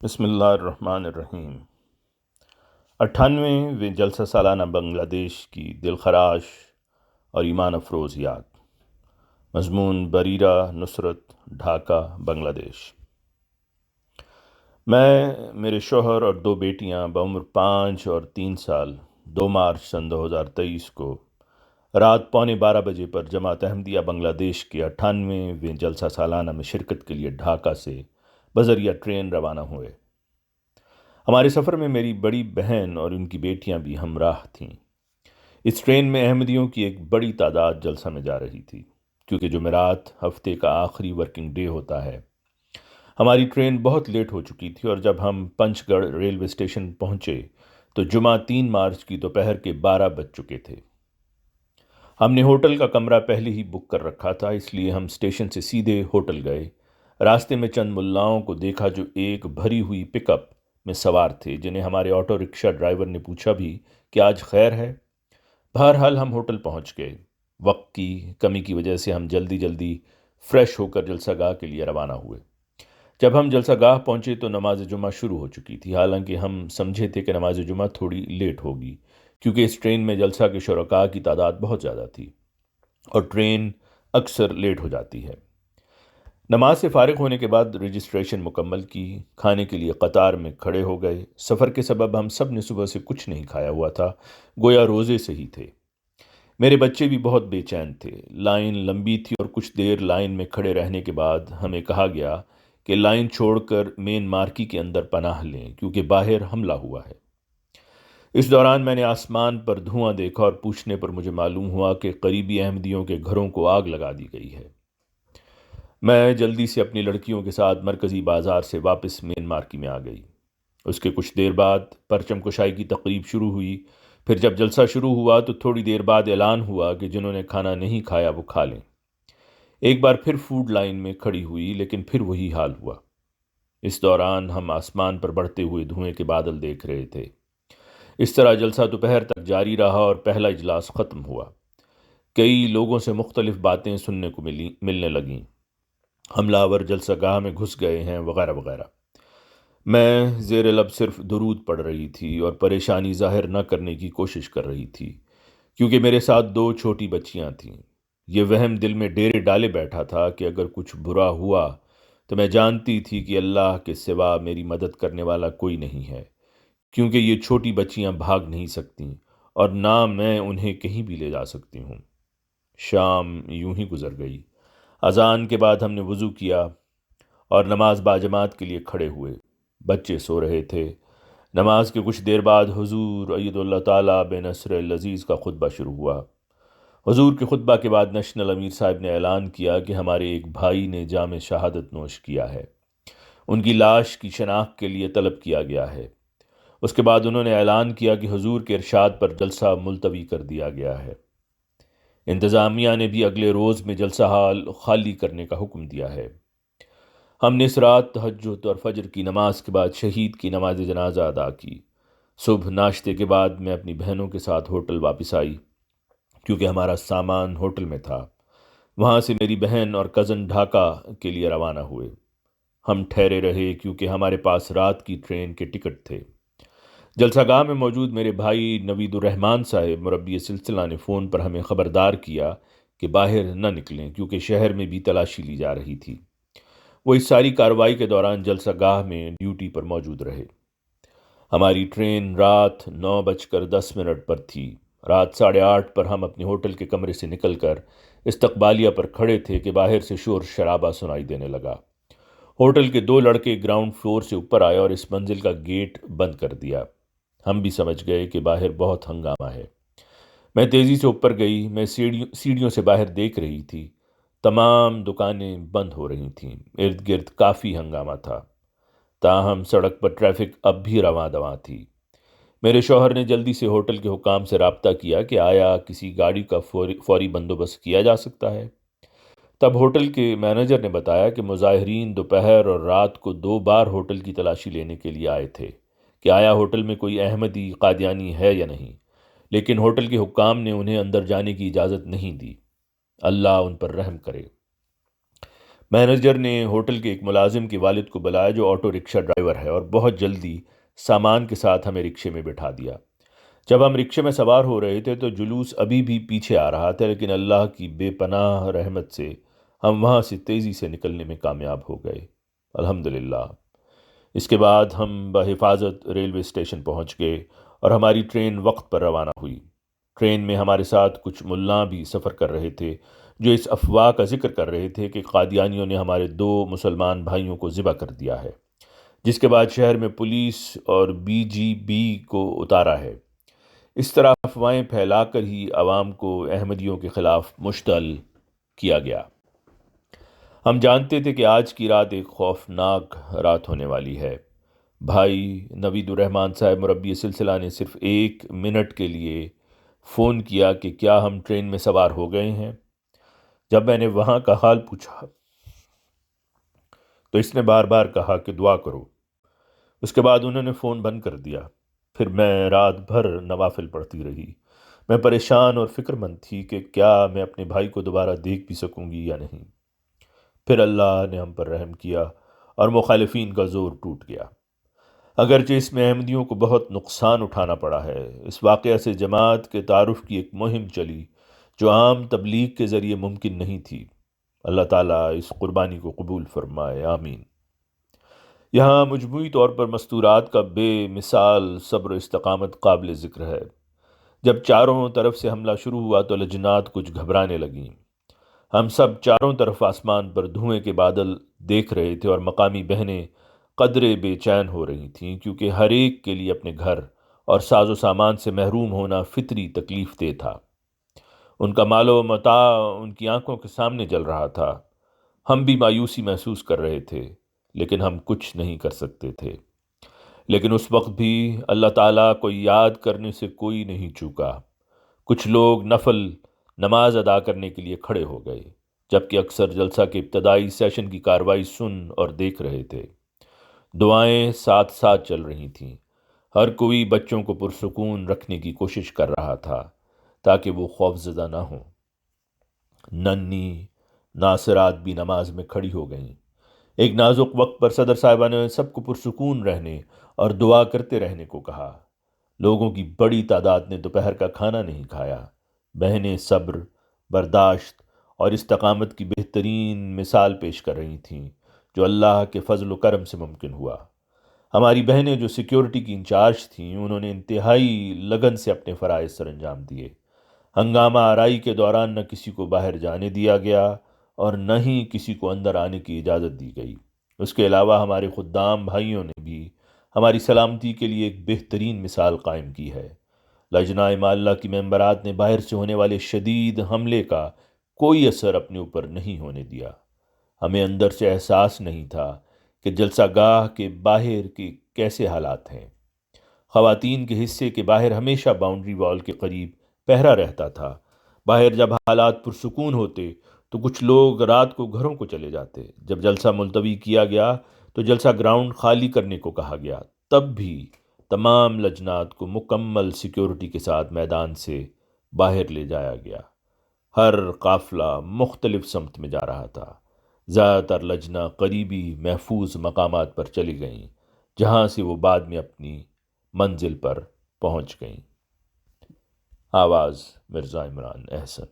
بسم اللہ الرحمن الرحیم۔ 98ویں جلسہ سالانہ بنگلہ دیش کی دلخراش اور ایمان افروز یاد۔ مضمون: بریرہ نصرت، ڈھاکہ، بنگلہ دیش۔ میں، میرے شوہر اور دو بیٹیاں بعمر 5 اور 3 سال 2 مارچ سن 2023 کو رات 11:15 بجے پر جماعت احمدیہ بنگلہ دیش کے 98ویں جلسہ سالانہ میں شرکت کے لیے ڈھاکہ سے بذریعہ ٹرین روانہ ہوئے۔ ہمارے سفر میں میری بڑی بہن اور ان کی بیٹیاں بھی ہمراہ تھیں۔ اس ٹرین میں احمدیوں کی ایک بڑی تعداد جلسہ میں جا رہی تھی، کیونکہ جمعرات ہفتے کا آخری ورکنگ ڈے ہوتا ہے۔ ہماری ٹرین بہت لیٹ ہو چکی تھی اور جب ہم پنچ گڑھ ریلوے اسٹیشن پہنچے تو جمعہ 3 مارچ کی دوپہر کے 12 بج چکے تھے۔ ہم نے ہوٹل کا کمرہ پہلے ہی بک کر رکھا تھا، اس لیے ہم اسٹیشن سے سیدھے ہوٹل گئے۔ راستے میں چند ملاؤں کو دیکھا جو ایک بھری ہوئی پک اپ میں سوار تھے، جنہیں ہمارے آٹو رکشہ ڈرائیور نے پوچھا بھی کہ آج خیر ہے۔ بہرحال ہم ہوٹل پہنچ گئے۔ وقت کی کمی کی وجہ سے ہم جلدی فریش ہو کر جلسہ گاہ کے لیے روانہ ہوئے۔ جب ہم جلسہ گاہ پہنچے تو نماز جمعہ شروع ہو چکی تھی، حالانکہ ہم سمجھے تھے کہ نماز جمعہ تھوڑی لیٹ ہوگی، کیونکہ اس ٹرین میں جلسہ کے شرکاء کی تعداد بہت زیادہ تھی اور ٹرین اکثر لیٹ ہو جاتی ہے۔ نماز سے فارغ ہونے کے بعد رجسٹریشن مکمل کی، کھانے کے لیے قطار میں کھڑے ہو گئے۔ سفر کے سبب ہم سب نے صبح سے کچھ نہیں کھایا ہوا تھا، گویا روزے سے ہی تھے۔ میرے بچے بھی بہت بے چین تھے۔ لائن لمبی تھی اور کچھ دیر لائن میں کھڑے رہنے کے بعد ہمیں کہا گیا کہ لائن چھوڑ کر مین مارکی کے اندر پناہ لیں، کیونکہ باہر حملہ ہوا ہے۔ اس دوران میں نے آسمان پر دھواں دیکھا اور پوچھنے پر مجھے معلوم ہوا کہ قریبی احمدیوں کے گھروں کو آگ لگا دی گئی ہے۔ میں جلدی سے اپنی لڑکیوں کے ساتھ مرکزی بازار سے واپس مین مارکی میں آ گئی۔ اس کے کچھ دیر بعد پرچم کشائی کی تقریب شروع ہوئی۔ پھر جب جلسہ شروع ہوا تو تھوڑی دیر بعد اعلان ہوا کہ جنہوں نے کھانا نہیں کھایا وہ کھا لیں۔ ایک بار پھر فوڈ لائن میں کھڑی ہوئی، لیکن پھر وہی حال ہوا۔ اس دوران ہم آسمان پر بڑھتے ہوئے دھوئیں کے بادل دیکھ رہے تھے۔ اس طرح جلسہ دوپہر تک جاری رہا اور پہلا اجلاس ختم ہوا۔ کئی لوگوں سے مختلف باتیں سننے کو ملنے لگیں۔ حملہ آور جلسہ گاہ میں گھس گئے ہیں، وغیرہ وغیرہ۔ میں زیر لب صرف درود پڑھ رہی تھی اور پریشانی ظاہر نہ کرنے کی کوشش کر رہی تھی، کیونکہ میرے ساتھ 2 چھوٹی بچیاں تھیں۔ یہ وہم دل میں ڈیرے ڈالے بیٹھا تھا کہ اگر کچھ برا ہوا تو میں جانتی تھی کہ اللہ کے سوا میری مدد کرنے والا کوئی نہیں ہے، کیونکہ یہ چھوٹی بچیاں بھاگ نہیں سکتیں اور نہ میں انہیں کہیں بھی لے جا سکتی ہوں۔ شام یوں ہی گزر گئی۔ اذان کے بعد ہم نے وضو کیا اور نماز باجماعت کے لیے کھڑے ہوئے۔ بچے سو رہے تھے۔ نماز کے کچھ دیر بعد حضور اید اللہ تعالیٰ بنصر العزیز کا خطبہ شروع ہوا۔ حضور کے خطبہ کے بعد نیشنل امیر صاحب نے اعلان کیا کہ ہمارے ایک بھائی نے جام شہادت نوش کیا ہے، ان کی لاش کی شناخت کے لیے طلب کیا گیا ہے۔ اس کے بعد انہوں نے اعلان کیا کہ حضور کے ارشاد پر جلسہ ملتوی کر دیا گیا ہے۔ انتظامیہ نے بھی اگلے روز میں جلسہ ہال خالی کرنے کا حکم دیا ہے۔ ہم نے اس رات تہجد اور فجر کی نماز کے بعد شہید کی نماز جنازہ ادا کی۔ صبح ناشتے کے بعد میں اپنی بہنوں کے ساتھ ہوٹل واپس آئی، کیونکہ ہمارا سامان ہوٹل میں تھا۔ وہاں سے میری بہن اور کزن ڈھاکہ کے لیے روانہ ہوئے۔ ہم ٹھہرے رہے کیونکہ ہمارے پاس رات کی ٹرین کے ٹکٹ تھے۔ جلسہ گاہ میں موجود میرے بھائی نوید الرحمان صاحب مربی سلسلہ نے فون پر ہمیں خبردار کیا کہ باہر نہ نکلیں، کیونکہ شہر میں بھی تلاشی لی جا رہی تھی۔ وہ اس ساری کارروائی کے دوران جلسہ گاہ میں ڈیوٹی پر موجود رہے۔ ہماری ٹرین رات 9:10 پر تھی۔ رات 8:30 پر ہم اپنے ہوٹل کے کمرے سے نکل کر استقبالیہ پر کھڑے تھے کہ باہر سے شور شرابہ سنائی دینے لگا۔ ہوٹل کے 2 لڑکے گراؤنڈ فلور سے اوپر آئے اور اس منزل کا گیٹ بند کر دیا۔ ہم بھی سمجھ گئے کہ باہر بہت ہنگامہ ہے۔ میں تیزی سے اوپر گئی۔ میں سیڑھیوں سے باہر دیکھ رہی تھی۔ تمام دکانیں بند ہو رہی تھیں۔ ارد گرد کافی ہنگامہ تھا، تاہم سڑک پر ٹریفک اب بھی رواں دواں تھی۔ میرے شوہر نے جلدی سے ہوٹل کے حکام سے رابطہ کیا کہ آیا کسی گاڑی کا فوری بندوبست کیا جا سکتا ہے۔ تب ہوٹل کے مینیجر نے بتایا کہ مظاہرین دوپہر اور رات کو 2 بار ہوٹل کی تلاشی لینے کے لیے آئے تھے کہ آیا ہوٹل میں کوئی احمدی قادیانی ہے یا نہیں، لیکن ہوٹل کے حکام نے انہیں اندر جانے کی اجازت نہیں دی۔ اللہ ان پر رحم کرے۔ مینیجر نے ہوٹل کے ایک ملازم کے والد کو بلایا جو آٹو رکشہ ڈرائیور ہے، اور بہت جلدی سامان کے ساتھ ہمیں رکشے میں بٹھا دیا۔ جب ہم رکشے میں سوار ہو رہے تھے تو جلوس ابھی بھی پیچھے آ رہا تھا، لیکن اللہ کی بے پناہ رحمت سے ہم وہاں سے تیزی سے نکلنے میں کامیاب ہو گئے، الحمدللہ۔ اس کے بعد ہم بحفاظت ریلوے اسٹیشن پہنچ گئے اور ہماری ٹرین وقت پر روانہ ہوئی۔ ٹرین میں ہمارے ساتھ کچھ ملاں بھی سفر کر رہے تھے جو اس افواہ کا ذکر کر رہے تھے کہ قادیانیوں نے ہمارے 2 مسلمان بھائیوں کو ذبح کر دیا ہے، جس کے بعد شہر میں پولیس اور BGB کو اتارا ہے۔ اس طرح افواہیں پھیلا کر ہی عوام کو احمدیوں کے خلاف مشتعل کیا گیا۔ ہم جانتے تھے کہ آج کی رات ایک خوفناک رات ہونے والی ہے۔ بھائی نوید الرحمان صاحب مربی سلسلہ نے صرف 1 منٹ کے لیے فون کیا کہ کیا ہم ٹرین میں سوار ہو گئے ہیں۔ جب میں نے وہاں کا حال پوچھا تو اس نے بار بار کہا کہ دعا کرو۔ اس کے بعد انہوں نے فون بند کر دیا۔ پھر میں رات بھر نوافل پڑھتی رہی۔ میں پریشان اور فکر مند تھی کہ کیا میں اپنے بھائی کو دوبارہ دیکھ بھی سکوں گی یا نہیں۔ پھر اللہ نے ہم پر رحم کیا اور مخالفین کا زور ٹوٹ گیا۔ اگرچہ اس میں احمدیوں کو بہت نقصان اٹھانا پڑا ہے، اس واقعہ سے جماعت کے تعارف کی ایک مہم چلی جو عام تبلیغ کے ذریعے ممکن نہیں تھی۔ اللہ تعالیٰ اس قربانی کو قبول فرمائے، آمین۔ یہاں مجموعی طور پر مستورات کا بے مثال صبر و استقامت قابل ذکر ہے۔ جب چاروں طرف سے حملہ شروع ہوا تو لجنات کچھ گھبرانے لگیں۔ ہم سب چاروں طرف آسمان پر دھوئیں کے بادل دیکھ رہے تھے اور مقامی بہنیں قدرے بے چین ہو رہی تھیں، کیونکہ ہر ایک کے لیے اپنے گھر اور ساز و سامان سے محروم ہونا فطری تکلیف دہ تھا۔ ان کا مال و متاع ان کی آنکھوں کے سامنے جل رہا تھا۔ ہم بھی مایوسی محسوس کر رہے تھے، لیکن ہم کچھ نہیں کر سکتے تھے۔ لیکن اس وقت بھی اللہ تعالیٰ کو یاد کرنے سے کوئی نہیں چوکا۔ کچھ لوگ نفل نماز ادا کرنے کے لیے کھڑے ہو گئے، جبکہ اکثر جلسہ کے ابتدائی سیشن کی کارروائی سن اور دیکھ رہے تھے۔ دعائیں ساتھ ساتھ چل رہی تھیں۔ ہر کوئی بچوں کو پرسکون رکھنے کی کوشش کر رہا تھا تاکہ وہ خوفزدہ نہ ہوں۔ ننھی ناصرات بھی نماز میں کھڑی ہو گئیں۔ ایک نازک وقت پر صدر صاحبہ نے سب کو پرسکون رہنے اور دعا کرتے رہنے کو کہا۔ لوگوں کی بڑی تعداد نے دوپہر کا کھانا نہیں کھایا۔ بہنیں صبر، برداشت اور استقامت کی بہترین مثال پیش کر رہی تھیں، جو اللہ کے فضل و کرم سے ممکن ہوا۔ ہماری بہنیں جو سیکیورٹی کی انچارج تھیں، انہوں نے انتہائی لگن سے اپنے فرائض سر انجام دیے۔ ہنگامہ آرائی کے دوران نہ کسی کو باہر جانے دیا گیا اور نہ ہی کسی کو اندر آنے کی اجازت دی گئی۔ اس کے علاوہ ہمارے خدام بھائیوں نے بھی ہماری سلامتی کے لیے ایک بہترین مثال قائم کی ہے۔ لجنہ معلّہ کی ممبرات نے باہر سے ہونے والے شدید حملے کا کوئی اثر اپنے اوپر نہیں ہونے دیا۔ ہمیں اندر سے احساس نہیں تھا کہ جلسہ گاہ کے باہر کے کیسے حالات ہیں۔ خواتین کے حصے کے باہر ہمیشہ باؤنڈری وال کے قریب پہرا رہتا تھا۔ باہر جب حالات پرسکون ہوتے تو کچھ لوگ رات کو گھروں کو چلے جاتے۔ جب جلسہ ملتوی کیا گیا تو جلسہ گراؤنڈ خالی کرنے کو کہا گیا، تب بھی تمام لجنات کو مکمل سیکیورٹی کے ساتھ میدان سے باہر لے جایا گیا۔ ہر قافلہ مختلف سمت میں جا رہا تھا۔ زیادہ تر لجنہ قریبی محفوظ مقامات پر چلی گئیں، جہاں سے وہ بعد میں اپنی منزل پر پہنچ گئیں۔ آواز مرزا عمران احسن۔